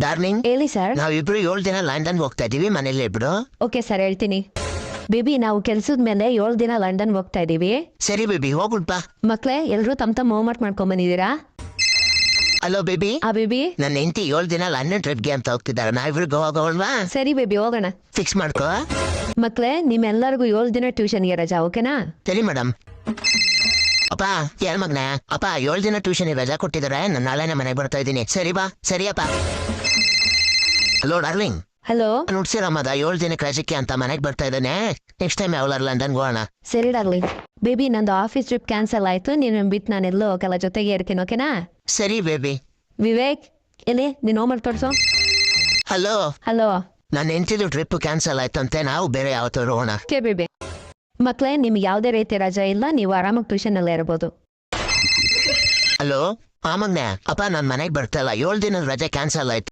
Darling, ಹೇಳಿ sir. ನಾವಿಬ್ರು 7 ದಿನ ಲಂಡನ್ ಹೋಗ್ತಾ ಇದೀವಿ, ಮನೇಲಿ ಇಬ್ರು. ಓಕೆ ಸರ್, ಹೇಳ್ತೀನಿ. ಬೇಬಿ, ನಾವು ಕೆಲ್ಸದ ಮೇಲೆ 7 ದಿನ ಲಂಡನ್ ಹೋಗ್ತಾ ಇದೀವಿ. ಸರಿ ಬೇಬಿ, ಹೋಗುಲ್ಪಾ. ಮಕ್ಳೇ, ಎಲ್ರು ತಮ್ಮ ಹೋಮ್ವರ್ಕ್ ಮಾಡ್ಕೊಂಡ್ ಬಂದಿದ್ದೀರಾ? Hello baby. ಬೇಬಿ, ನನ್ನ ಹೆಂಡತಿ 7 ದಿನ ಲಂಡನ್ ಟ್ರಿಪ್ಗೆ ಅಂತ ಹೋಗ್ತಿದ್ದಾರೆ. ನಾವಿಬ್ರು ಹೋಗೋಲ್ವಾ? ಸರಿ ಬೇಬಿ, ಹೋಗೋಣ. ಫಿಕ್ಸ್ ಮಾಡ್ಕೋ. ಮಕ್ಳೇ, ನಿಮ್ಮೆಲ್ಲರಿಗೂ 7 ದಿನ ಟ್ಯೂಷನ್ಗೆ ರಜಾ, ಓಕೆನಾ? ಸರಿ ಮೇಡಮ್. ಅಪ್ಪ, ಯಾರ ಮಗ್ನ? ಅಪ್ಪ, 7 ದಿನ ಟ್ಯೂಷನ್ ರಜಾ ಕೊಟ್ಟಿದ್ದಾರೆ. ನಾನು ನಾಳೆನೇ ಮನೆಗೆ ಬರ್ತಾ ಇದ್ದೀನಿ. ಸರಿ ಬಾ. ಸರಿ ಅಪ್ಪ. Hello darling, hello. ನುಡ್ಸಿರಮ್ಮದ 7 ದಿನಕ್ಕೆ ರಜಕ್ಕೆ ಅಂತ ಮನೆಗೆ ಬರ್ತಾ ಇದ್ದಾನೆ. ನೆಕ್ಸ್ಟ್ ಟೈಮ್ ಯಾವಲಾರ ಲಂಡನ್ಗೆ ಹೋಗೋಣ. ಸರಿ ಡಾರ್ಲಿಂಗ್. ಬೇಬಿ, ನಂದು ಆಫೀಸ್ ಟ್ರಿಪ್ ಕ್ಯಾನ್ಸಲ್ ಆಯ್ತು. ನೀನು ಬಿಟ್ಟು ನಾನೆಲ್ಲೋ ಹೋಗಲ್ಲ, ಜೊತೆಗೆ ಇರ್ತೀನಿ, ಓಕೆನಾ? ಸರಿ ಬೇಬಿ. ವಿವೇಕ್, ಎಲ್ಲಿ ನೀನು ಹೋಮ್ವರ್ಕ್ ತೋರಿಸು. ಹಲೋ. ಹಲೋ. ನನ್ನ ಹೆಂಡತಿದು ಟ್ರಿಪ್ ಕ್ಯಾನ್ಸಲ್ ಆಯ್ತಂತೆ. ನಾವು ಬೇರೆ ಯಾವತ್ತಾದ್ರು ಹೋಗೋಣ. Okay baby. ಮಕ್ಳೇ, ನಿಮ್ಗೆ ಯಾವುದೇ ರೀತಿ ರಜಾ ಇಲ್ಲ, ನೀವು ಆರಾಮಾಗಿ ಟ್ಯೂಷನಲ್ಲೇ ಇರ್ಬೋದು. ಹಲೋ. ಮಗ್ನೆ, ಅಪ್ಪ, ನಾನು ಮನೆಗೆ ಬರ್ತಾ ಇಲ್ಲ. 7 ದಿನದ ರಜೆ ಕ್ಯಾನ್ಸಲ್ ಆಯ್ತು.